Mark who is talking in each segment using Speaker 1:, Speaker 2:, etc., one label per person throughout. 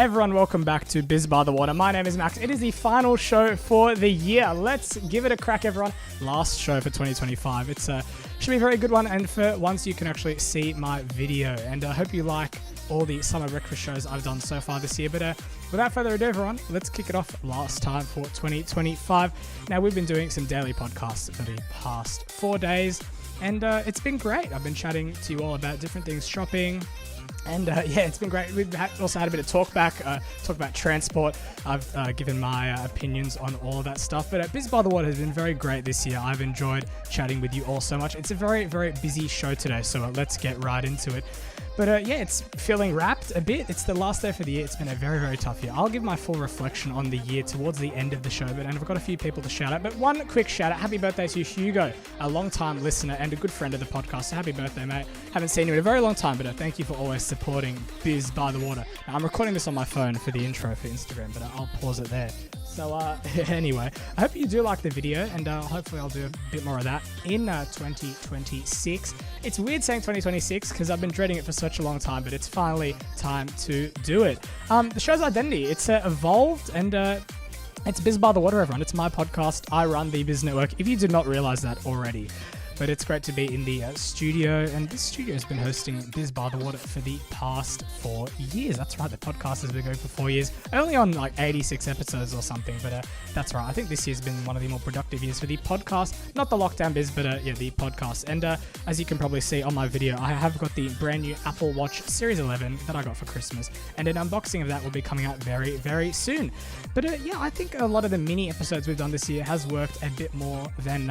Speaker 1: everyone, welcome back to Biz by the Water. My name is Max. It is the final show for the year. Let's give it a crack, everyone. Last show for 2025. It's should be a very good one, and for once you can actually see my video. And I hope you like all the summer breakfast shows I've done so far this year. But without further ado, everyone, let's kick it off last time for 2025. Now, we've been doing some daily podcasts for the past 4 days, and it's been great. I've been chatting to you all about different things, shopping. And yeah, it's been great. We've also had a bit of talk about transport. I've given my opinions on all of that stuff. But Biz by the Water has been very great this year. I've enjoyed chatting with you all so much. It's a very, very busy show today, so let's get right into it. But yeah, it's feeling wrapped a bit. It's the last day for the year. It's been a very, very tough year. I'll give my full reflection on the year towards the end of the show, and I've got a few people to shout out. But one quick shout out. Happy birthday to Hugo, a long-time listener and a good friend of the podcast. So happy birthday, mate. Haven't seen you in a very long time, but thank you for always supporting Biz by the Water. Now, I'm recording this on my phone for the intro for Instagram, but I'll pause it there. So anyway, I hope you do like the video, and hopefully I'll do a bit more of that in 2026. It's weird saying 2026 because I've been dreading it for such a long time, but it's finally time to do it. The show's identity, it's evolved, and it's Biz by the Water, everyone. It's my podcast. I run the Biz Network, if you did not realize that already. But it's great to be in the studio, and this studio has been hosting Biz by the Water for the past 4 years. That's right, the podcast has been going for 4 years, only on like 86 episodes or something, but that's right. I think this year's been one of the more productive years for the podcast, not the lockdown biz, but yeah, the podcast. And as you can probably see on my video, I have got the brand new Apple Watch Series 11 that I got for Christmas, and an unboxing of that will be coming out very, very soon. But yeah, I think a lot of the mini episodes we've done this year has worked a bit more than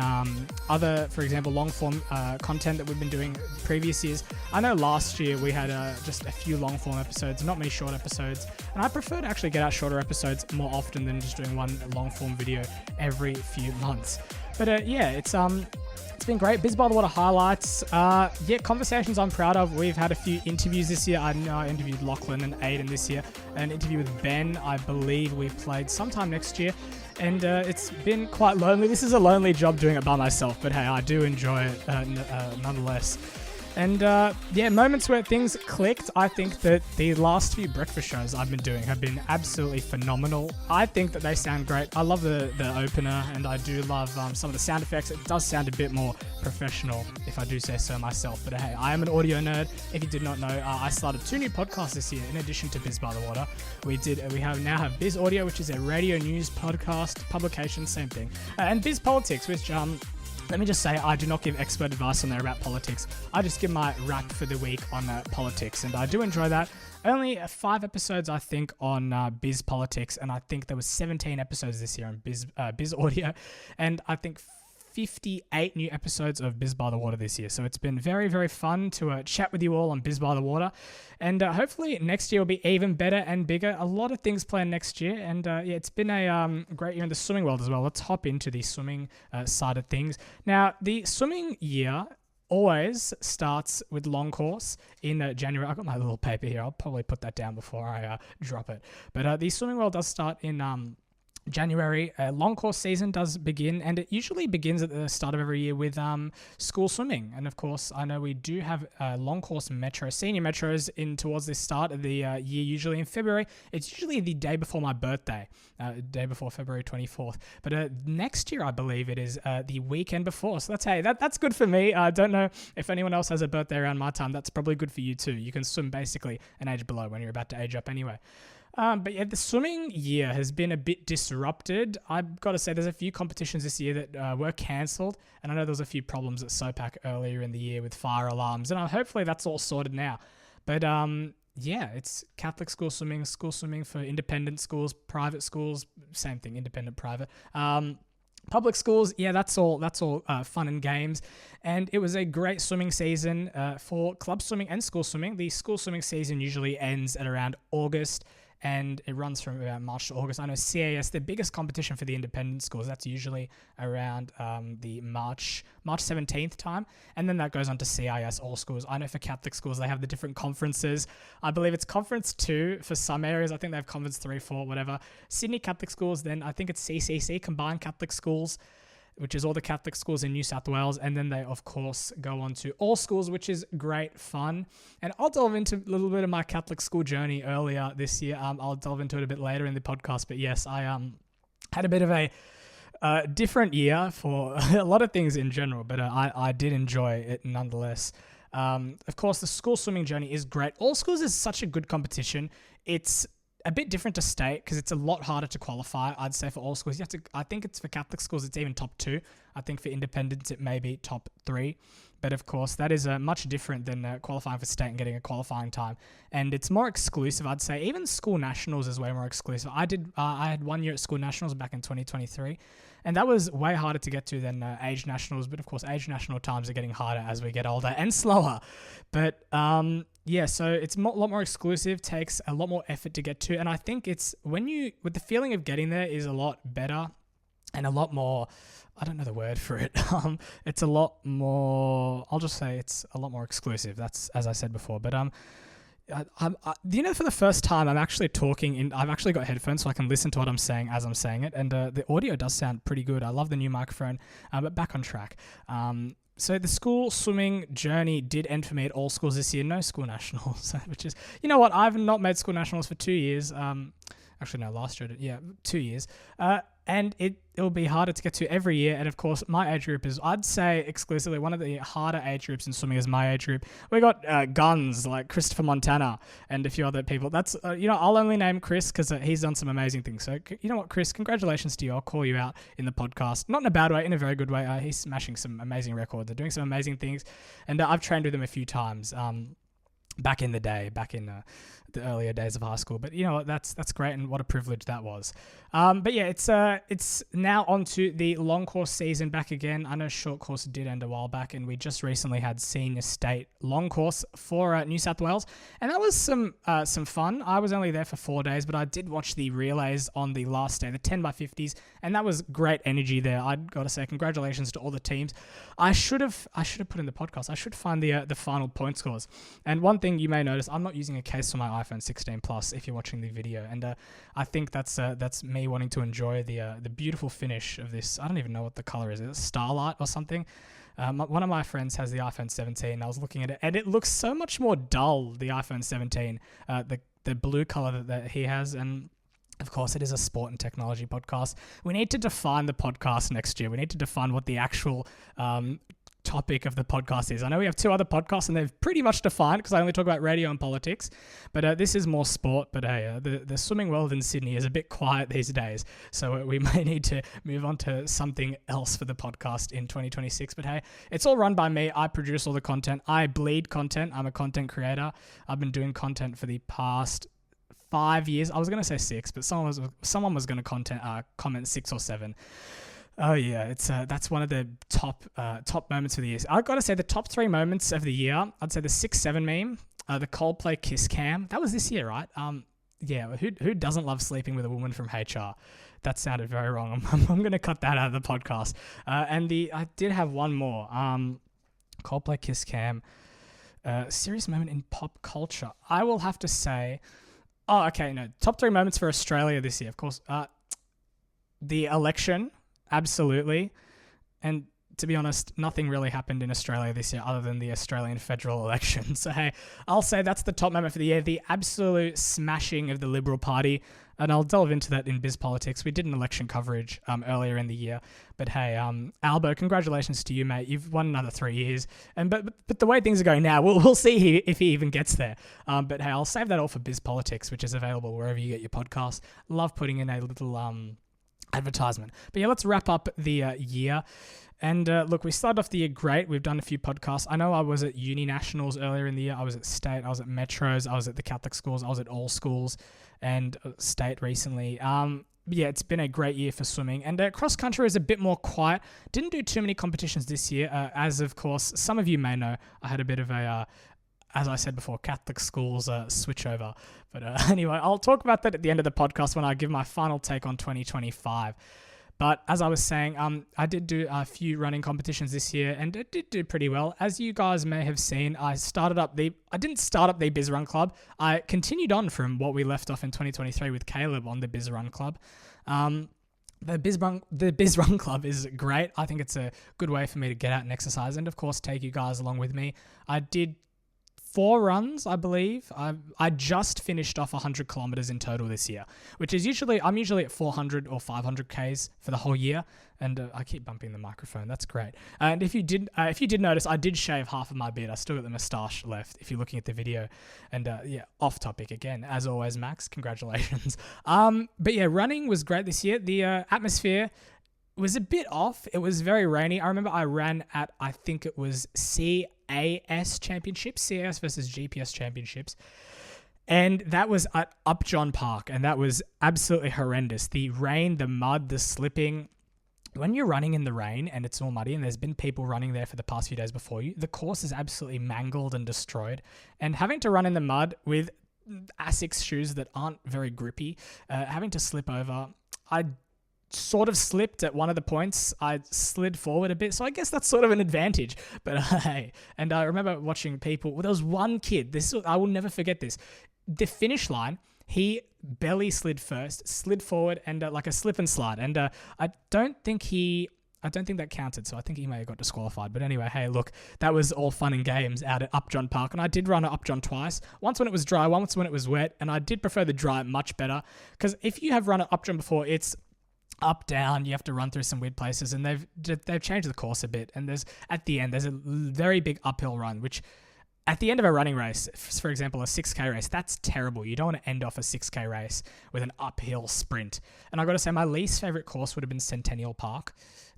Speaker 1: other, for example, long-form content that we've been doing previous years. I know last year we had just a few long-form episodes, not many short episodes, and I prefer to actually get out shorter episodes more often than just doing one long-form video every few months. But yeah, it's been great. Biz by the Water highlights. Yeah, conversations I'm proud of. We've had a few interviews this year. I know I interviewed Lachlan and Aiden this year. An interview with Ben, I believe we've played sometime next year. And it's been quite lonely. This is a lonely job doing it by myself, but hey, I do enjoy it nonetheless. And yeah, moments where things clicked. I think that the last few breakfast shows I've been doing have been absolutely phenomenal. I think that they sound great. I love the opener, and I do love some of the sound effects. It does sound a bit more professional, if I do say so myself. But hey, I am an audio nerd. If you did not know, I started 2 new podcasts this year in addition to Biz by the Water. We now have Biz Audio, which is a radio news podcast publication, same thing, and Biz Politics, which let me just say, I do not give expert advice on there about politics. I just give my rap for the week on politics, and I do enjoy that. Only 5 episodes, I think, on Biz Politics, and I think there was 17 episodes this year on Biz Audio, and I think 58 new episodes of Biz by the Water this year. So it's been very, very fun to chat with you all on Biz by the Water. And hopefully next year will be even better and bigger. A lot of things planned next year. And yeah, it's been a great year in the swimming world as well. Let's hop into the swimming side of things. Now, the swimming year always starts with long course in January. I've got my little paper here. I'll probably put that down before I drop it. But the swimming world does start in January. Long course season does begin, and it usually begins at the start of every year with school swimming. And of course, I know we do have long course senior metros in towards the start of the year, usually in February. It's usually the day before my birthday, day before February 24th. But next year, I believe it is the weekend before. So that's good for me. I don't know if anyone else has a birthday around my time. That's probably good for you too. You can swim basically an age below when you're about to age up anyway. But yeah, the swimming year has been a bit disrupted. I've got to say there's a few competitions this year that were cancelled, and I know there was a few problems at SOPAC earlier in the year with fire alarms, and hopefully that's all sorted now. But yeah, it's Catholic school swimming for independent schools, private schools, same thing, independent, private. Public schools, yeah, that's all fun and games. And it was a great swimming season for club swimming and school swimming. The school swimming season usually ends at around August, and it runs from about March to August. I know CAS, the biggest competition for the independent schools, that's usually around the March 17th time, and then that goes on to CIS, all schools. I know for Catholic schools, they have the different conferences. I believe it's Conference 2 for some areas. I think they have Conference 3, 4, whatever. Sydney Catholic schools, then I think it's CCC, Combined Catholic Schools. which is all the Catholic schools in New South Wales. And then they, of course, go on to all schools, which is great fun. And I'll delve into a little bit of my Catholic school journey earlier this year. I'll delve into it a bit later in the podcast. But yes, I had a bit of a different year for a lot of things in general, but I did enjoy it nonetheless. Of course, the school swimming journey is great. All schools is such a good competition. It's a bit different to state because it's a lot harder to qualify, I'd say, for all schools. You have to, I think it's for Catholic schools, it's even top 2. I think for independents, it may be top 3. But of course, that is much different than qualifying for state and getting a qualifying time. And it's more exclusive, I'd say. Even school nationals is way more exclusive. I had 1 year at school nationals back in 2023. And that was way harder to get to than age nationals. But of course, age national times are getting harder as we get older and slower. But yeah, so it's a lot more exclusive, takes a lot more effort to get to. And I think it's with the feeling of getting there is a lot better and a lot more, I don't know the word for it. It's a lot more, I'll just say it's a lot more exclusive. That's as I said before. But for the first time, I'm actually talking I've actually got headphones so I can listen to what I'm saying as I'm saying it. And the audio does sound pretty good. I love the new microphone, but back on track. So the school swimming journey did end for me at all schools this year. No school nationals, which is, you know what? I've not made school nationals for 2 years. Actually, no, last year, 2 years. And it'll be harder to get to every year. And of course, my age group is, I'd say exclusively, one of the harder age groups in swimming is my age group. We got guns like Christopher Montana and a few other people. That's, I'll only name Chris because he's done some amazing things. So, you know what, Chris, congratulations to you. I'll call you out in the podcast. Not in a bad way, in a very good way. He's smashing some amazing records. They're doing some amazing things. And I've trained with him a few times. Back in the day, back in the earlier days of high school. But you know what, that's great, and what a privilege that was. But yeah, it's now on to the long course season back again. I know short course did end a while back, and we just recently had senior state long course for New South Wales, and that was some fun. I was only there for 4 days, but I did watch the relays on the last day, the 10x50s, and that was great energy there. I'd got to say congratulations to all the teams. I should have put in the podcast. I should find the final point scores. And one thing you may notice, I'm not using a case for my iPhone 16 Plus if you're watching the video, and I think that's me wanting to enjoy the beautiful finish of this. I don't even know what the color is. Is it Starlight or something? One of my friends has the iPhone 17. I was looking at it, and it looks so much more dull, the iPhone 17, the blue color that he has. And of course, it is a sport and technology podcast. We need to define the podcast next year. We need to define what the actual topic of the podcast is. I know we have 2 other podcasts and they've pretty much defined because I only talk about radio and politics, but this is more sport. But hey, the swimming world in Sydney is a bit quiet these days, so we may need to move on to something else for the podcast in 2026. But hey, it's all run by me. I produce all the content. I bleed content. I'm a content creator. I've been doing content for the past 5 years. I was going to say 6, but someone was going to comment 6 or 7. Oh yeah, it's that's one of the top moments of the year. I've got to say the top 3 moments of the year. I'd say the 6-7 meme, the Coldplay Kiss Cam. That was this year, right? Yeah. Who doesn't love sleeping with a woman from HR? That sounded very wrong. I'm going to cut that out of the podcast. And I did have one more. Coldplay Kiss Cam. Serious moment in pop culture. I will have to say. Oh, okay. No, top 3 moments for Australia this year. Of course, the election. Absolutely. And to be honest, nothing really happened in Australia this year other than the Australian federal election. So, hey, I'll say that's the top moment for the year, the absolute smashing of the Liberal Party. And I'll delve into that in Biz Politics. We did an election coverage earlier in the year. But hey, Albo, congratulations to you, mate. You've won another 3 years. But the way things are going now, we'll see if he even gets there. But hey, I'll save that all for Biz Politics, which is available wherever you get your podcast. Love putting in a little advertisement. But yeah, let's wrap up the year. And look, we started off the year great. We've done a few podcasts. I know I was at uni nationals earlier in the year. I was at state. I was at metros. I was at the Catholic schools. I was at all schools and state recently. Yeah, it's been a great year for swimming. And cross country is a bit more quiet. Didn't do too many competitions this year. As of course, some of you may know, I had a bit of a as I said before, Catholic schools switch over. But anyway, I'll talk about that at the end of the podcast when I give my final take on 2025. But as I was saying, I did do a few running competitions this year, and it did do pretty well. As you guys may have seen, I didn't start up the Biz Run Club. I continued on from what we left off in 2023 with Caleb on the Biz Run Club. the Biz Run Club is great. I think it's a good way for me to get out and exercise, and of course take you guys along with me. I did 4 runs, I believe. I just finished off 100 kilometers in total this year, which is I'm usually at 400 or 500 Ks for the whole year. And I keep bumping the microphone. That's great. And if you did notice, I did shave half of my beard. I still got the moustache left if you're looking at the video. And off topic again, as always, Max, congratulations. But yeah, running was great this year. The atmosphere was a bit off. It was very rainy. I remember I ran at, I think it was CAS Championships, CAS versus GPS Championships. And that was at Upjohn Park, and that was absolutely horrendous. The rain, the mud, the slipping. When you're running in the rain and it's all muddy, and there's been people running there for the past few days before you, the course is absolutely mangled and destroyed. And having to run in the mud with Asics shoes that aren't very grippy, having to slip over, I sort of slipped at one of the points. I slid forward a bit, so I guess that's sort of an advantage. But hey, and I remember watching people. Well, there was one kid. I will never forget this. The finish line, he belly slid first, slid forward, and like a slip and slide. And I don't think that counted, so I think he may have got disqualified. But anyway, hey, look, that was all fun and games out at Upjohn Park. And I did run at Upjohn twice. Once when it was dry, once when it was wet. And I did prefer the dry much better. Because if you have run at Upjohn before, it's up, down, you have to run through some weird places. And they've changed the course a bit. And at the end, there's a very big uphill run, which at the end of a running race, for example, a 6K race, that's terrible. You don't want to end off a 6K race with an uphill sprint. And I got to say, my least favorite course would have been Centennial Park.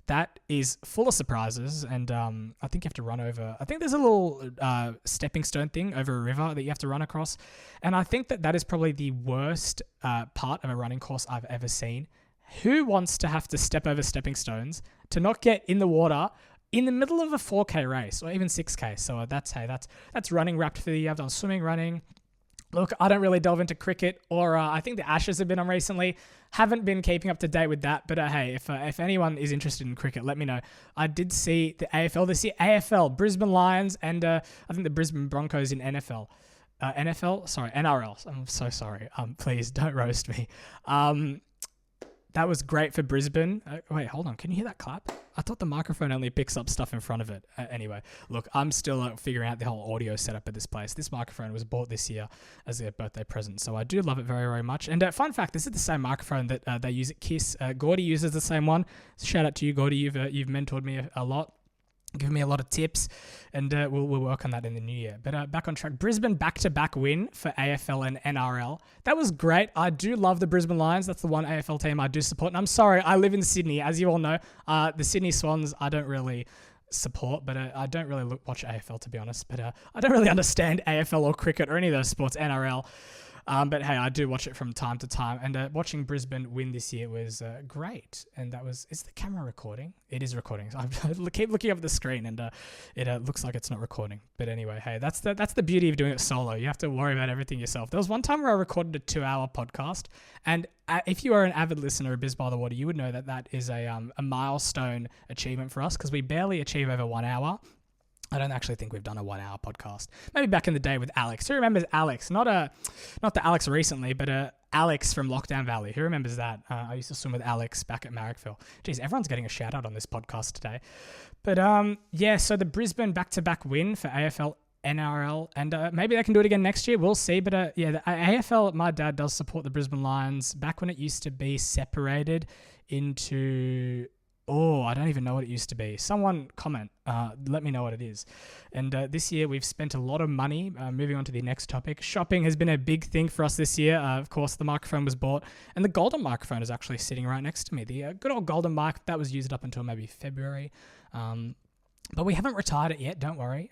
Speaker 1: That is full of surprises, and I think you have to run over. I think there's a little stepping stone thing over a river that you have to run across, and I think that is probably the worst part of a running course I've ever seen. Who wants to have to step over stepping stones to not get in the water in the middle of a 4K race or even 6K? So that's running wrapped for the year. I've done swimming, running. Look, I don't really delve into cricket, or I think the Ashes have been on recently. Haven't been keeping up to date with that, but hey, if anyone is interested in cricket, let me know. I did see the AFL this year. AFL, Brisbane Lions, and I think the Brisbane Broncos in NFL. NRL. I'm so sorry. Please don't roast me. That was great for Brisbane. Wait, hold on. Can you hear that clap? I thought the microphone only picks up stuff in front of it. Anyway, look, I'm still figuring out the whole audio setup at this place. This microphone was bought this year as a birthday present, so I do love it very, very much. And fun fact, this is the same microphone that they use at KISS. Gordy uses the same one. Shout out to you, Gordy. You've mentored me a lot. Given me a lot of tips, and we'll work on that in the new year. But back on track, Brisbane back-to-back win for AFL and NRL. That was great. I do love the Brisbane Lions. That's the one AFL team I do support. And I'm sorry, I live in Sydney. As you all know, the Sydney Swans I don't really support, but I don't really watch AFL, to be honest. But I don't really understand AFL or cricket or any of those sports, NRL. But hey, I do watch it from time to time, and watching Brisbane win this year was great. And is the camera recording? It is recording. So I keep looking up at the screen, and it looks like it's not recording. But anyway, hey, that's the beauty of doing it solo. You have to worry about everything yourself. There was one time where I recorded a 2-hour podcast, and if you are an avid listener of Biz by the Water, you would know that is a milestone achievement for us, because we barely achieve over 1 hour. I don't actually think we've done a 1-hour podcast. Maybe back in the day with Alex. Who remembers Alex? Not the Alex recently, but Alex from Lockdown Valley. Who remembers that? I used to swim with Alex back at Marrickville. Geez, everyone's getting a shout out on this podcast today. But so the Brisbane back-to-back win for AFL, NRL, and maybe they can do it again next year. We'll see. But the AFL, my dad does support the Brisbane Lions. Back when it used to be separated into... Oh, I don't even know what it used to be. Someone comment. Let me know what it is. And this year we've spent a lot of money. Moving on to the next topic. Shopping has been a big thing for us this year. Of course, the microphone was bought. And the golden microphone is actually sitting right next to me. The good old golden mic that was used up until maybe February. But we haven't retired it yet. Don't worry.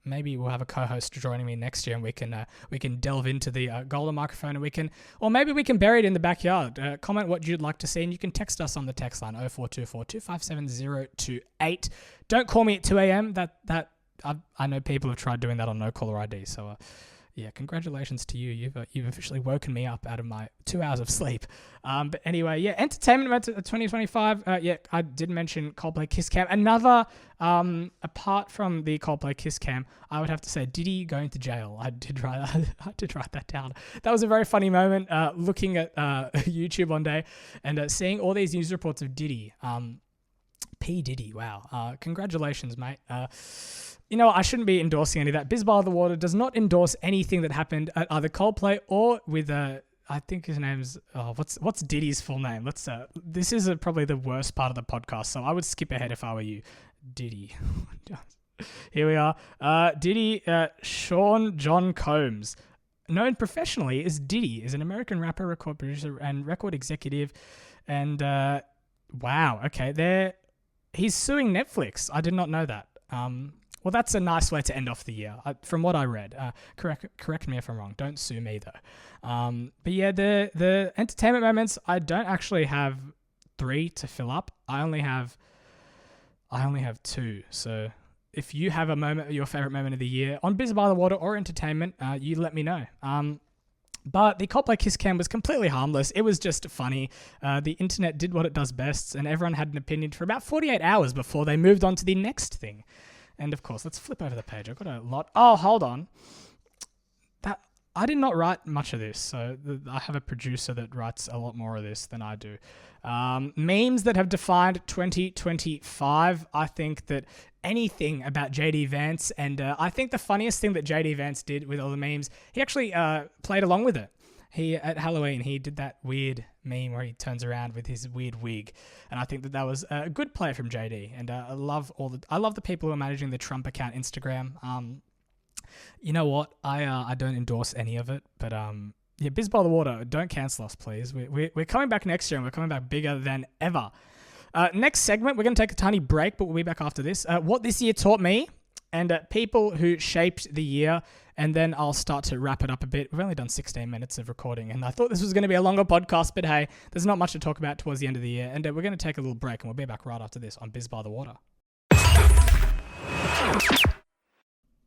Speaker 1: Maybe we'll have a co-host joining me next year, and we can delve into the golden microphone, and maybe we can bury it in the backyard. Comment what you'd like to see, and you can text us on the text line 0424 257 028. Don't call me at 2 a.m. That I know people have tried doing that on no caller ID. So Yeah, congratulations to you. You've officially woken me up out of my 2 hours of sleep. But anyway, yeah, entertainment events at 2025. Yeah, I did mention Coldplay Kiss Cam. Another, apart from the Coldplay Kiss Cam, I would have to say Diddy going to jail. I did write that down. That was a very funny moment. Looking at YouTube one day and seeing all these news reports of Diddy. P Diddy, wow. Congratulations, mate. You know what? I shouldn't be endorsing any of that. Biz by the Water does not endorse anything that happened at either Coldplay or with I think his name's what's Diddy's full name? Let's this is probably the worst part of the podcast, so I would skip ahead if I were you. Diddy. Here we are. Diddy Sean John Combs, known professionally as Diddy, is an American rapper, record producer, and record executive. And wow, okay, he's suing Netflix. I did not know that. Well, that's a nice way to end off the year, from what I read. Correct me if I'm wrong. Don't sue me though. But yeah, the entertainment moments, I don't actually have 3 to fill up. I only have 2. So if you have a moment, your favorite moment of the year on Biz by the Water or entertainment, you let me know. But the Coldplay Kiss Cam was completely harmless. It was just funny. The internet did what it does best, and everyone had an opinion for about 48 hours before they moved on to the next thing. And of course, let's flip over the page. I've got a lot. Oh, hold on. I did not write much of this, so I have a producer that writes a lot more of this than I do. Memes that have defined 2025. I think that anything about JD Vance, and I think the funniest thing that JD Vance did with all the memes, he actually played along with it. At Halloween, he did that weird meme where he turns around with his weird wig, and I think that was a good play from JD. And I love the people who are managing the Trump account Instagram. You know what? I don't endorse any of it, but yeah, Biz by the Water, don't cancel us, please. We're coming back next year, and we're coming back bigger than ever. Next segment, we're going to take a tiny break, but we'll be back after this. What this year taught me, and people who shaped the year, and then I'll start to wrap it up a bit. We've only done 16 minutes of recording, and I thought this was going to be a longer podcast, but hey, there's not much to talk about towards the end of the year, and we're going to take a little break, and we'll be back right after this on Biz by the Water.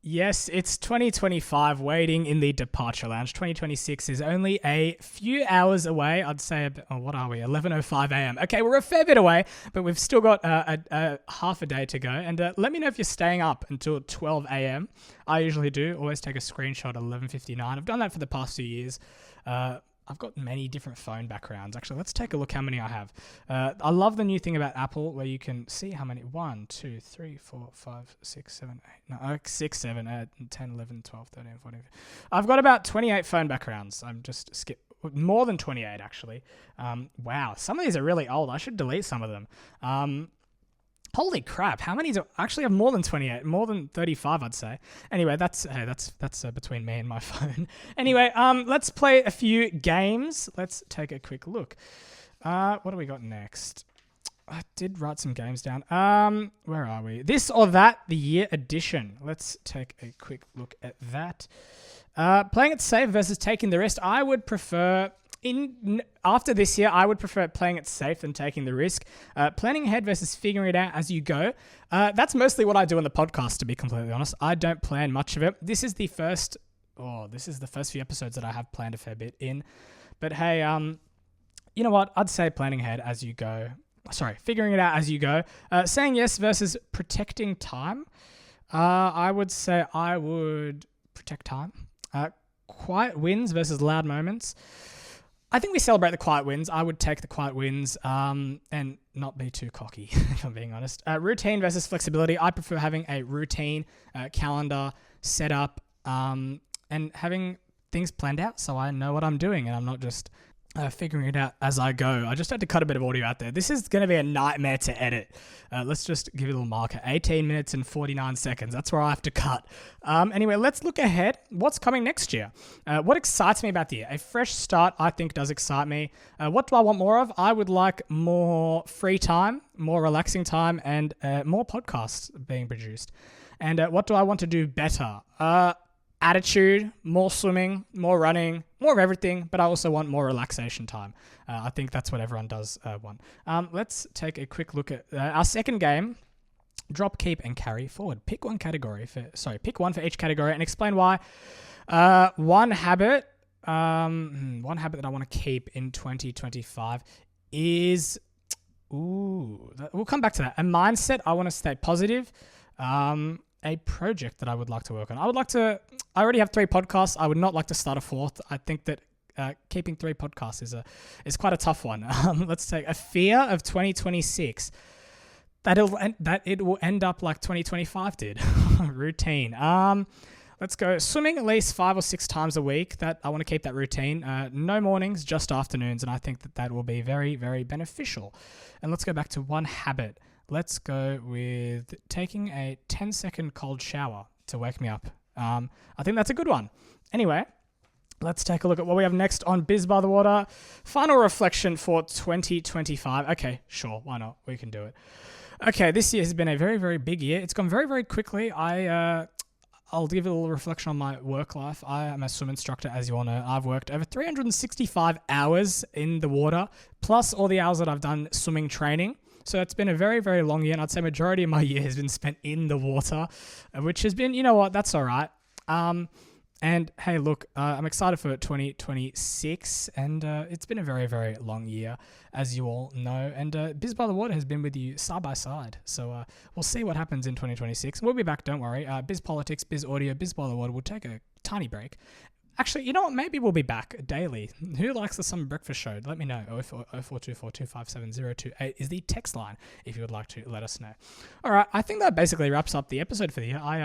Speaker 1: Yes, it's 2025 waiting in the departure lounge. 2026 is only a few hours away. I'd say, what are we? 11:05 a.m. Okay, we're a fair bit away, but we've still got a half a day to go. And let me know if you're staying up until 12 a.m. I usually do. Always take a screenshot at 11:59. I've done that for the past 2 years. I've got many different phone backgrounds. Actually, let's take a look how many I have. I love the new thing about Apple where you can see how many. 1, 2, 3, 4, 5, 6, 7, 8. No, 6, 7, 10, 11, 12, 13, 14. I've got about 28 phone backgrounds. I'm just more than 28 actually. Wow, some of these are really old. I should delete some of them. Holy crap, how many do I actually have? More than 28, more than 35, I'd say. Anyway, that's between me and my phone. Anyway, let's play a few games. Let's take a quick look. What do we got next? I did write some games down. Where are we? This or That, the year edition. Let's take a quick look at that. Playing it safe versus taking the risk. I would prefer... After this year, I would prefer playing it safe than taking the risk. Planning ahead versus figuring it out as you go. That's mostly what I do on the podcast, to be completely honest. I don't plan much of it. This is the first few episodes that I have planned a fair bit in. But hey, you know what? I'd say planning ahead as you go. Sorry, figuring it out as you go. Saying yes versus protecting time. I would say I would protect time. Quiet wins versus loud moments. I think we celebrate the quiet wins. I would take the quiet wins and not be too cocky, if I'm being honest. Routine versus flexibility. I prefer having a routine, calendar set up, and having things planned out so I know what I'm doing and I'm not just figuring it out as I go. I just had to cut a bit of audio out there. This is going to be a nightmare to edit. Let's just give it a little marker. 18 minutes and 49 seconds. That's where I have to cut. Anyway, let's look ahead. What's coming next year? What excites me about the year? A fresh start, I think, does excite me. What do I want more of? I would like more free time, more relaxing time, and more podcasts being produced. And what do I want to do better? Attitude, more swimming, more running, more of everything, but I also want more relaxation time. I think that's what everyone does want. Let's take a quick look at our second game. Drop, keep, and carry forward. Pick one for each category and explain why. One habit that I want to keep in 2025 is, we'll come back to that. A mindset, I want to stay positive. A project that I would like to work on. I already have 3 podcasts. I would not like to start a 4th. I think that keeping 3 podcasts is quite a tough one. Let's take a fear of 2026 that it will end up like 2025 did. Routine. Let's go swimming at least 5 or 6 times a week. That I want to keep that routine. No mornings, just afternoons, and I think that will be very, very beneficial. And let's go back to one habit. Let's go with taking a 10-second cold shower to wake me up. I think that's a good one. Anyway, let's take a look at what we have next on Biz by the Water. Final reflection for 2025. Okay, sure, why not? We can do it. Okay, this year has been a very, very big year. It's gone very, very quickly. I'll give a little reflection on my work life. I am a swim instructor, as you all know. I've worked over 365 hours in the water, plus all the hours that I've done swimming training. So it's been a very, very long year, and I'd say majority of my year has been spent in the water, which has been, you know what, that's all right. And hey, look, I'm excited for 2026, and it's been a very, very long year, as you all know. And Biz by the Water has been with you side by side. So we'll see what happens in 2026. We'll be back, don't worry. Biz Politics, Biz Audio, Biz by the Water will take a tiny break. Actually, you know what? Maybe we'll be back daily. Who likes the Summer Breakfast Show? Let me know. 0424257028 is the text line if you would like to let us know. All right, I think that basically wraps up the episode for the year. I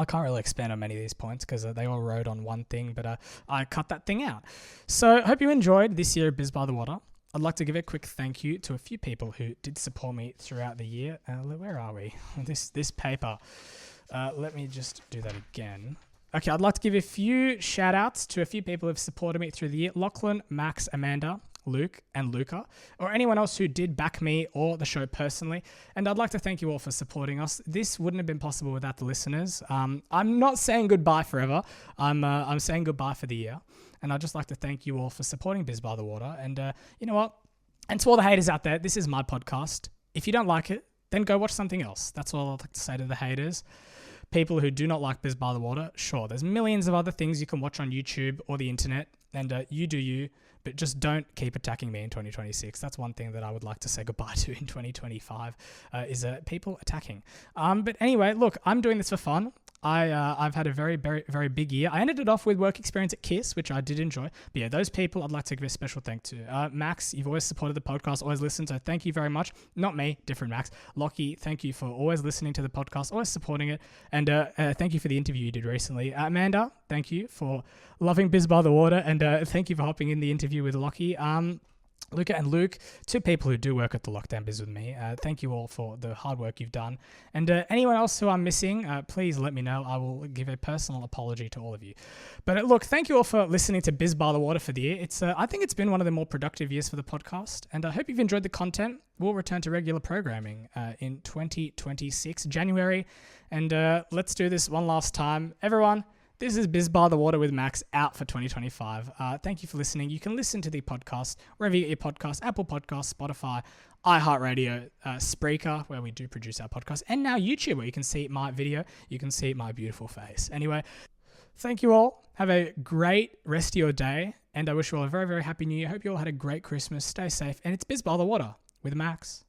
Speaker 1: can't really expand on many of these points because they all rode on one thing, but I cut that thing out. So I hope you enjoyed this year of Biz by the Water. I'd like to give a quick thank you to a few people who did support me throughout the year. Where are we? This paper. Let me just do that again. Okay, I'd like to give a few shout outs to a few people who have supported me through the year. Lachlan, Max, Amanda, Luke, and Luca, or anyone else who did back me or the show personally. And I'd like to thank you all for supporting us. This wouldn't have been possible without the listeners. I'm not saying goodbye forever. I'm saying goodbye for the year. And I'd just like to thank you all for supporting Biz by the Water. And you know what? And to all the haters out there, this is my podcast. If you don't like it, then go watch something else. That's all I'd like to say to the haters. People who do not like Biz by the Water, sure, there's millions of other things you can watch on YouTube or the internet, and you do you, but just don't keep attacking me in 2026. That's one thing that I would like to say goodbye to in 2025, is people attacking. But anyway, look, I'm doing this for fun. I've had a very, very, very big year. I ended it off with work experience at KISS, which I did enjoy. But yeah, those people I'd like to give a special thank to. Max, you've always supported the podcast, always listened, so thank you very much. Not me, different Max. Lockie, thank you for always listening to the podcast, always supporting it. And thank you for the interview you did recently. Amanda, thank you for loving Biz by the Water. And thank you for hopping in the interview with Lockie. Luca and Luke, 2 people who do work at the Lockdown Biz with me. Thank you all for the hard work you've done. And anyone else who I'm missing, please let me know. I will give a personal apology to all of you. But look, thank you all for listening to Biz by the Water for the year. I think it's been one of the more productive years for the podcast, and I hope you've enjoyed the content. We'll return to regular programming in 2026, January. And let's do this one last time. Everyone, this is Biz by the Water with Max, out for 2025. Thank you for listening. You can listen to the podcast wherever you get your podcasts: Apple Podcasts, Spotify, iHeartRadio, Spreaker, where we do produce our podcast, and now YouTube, where you can see my video. You can see my beautiful face. Anyway, thank you all. Have a great rest of your day, and I wish you all a very, very happy new year. Hope you all had a great Christmas. Stay safe, and it's Biz by the Water with Max.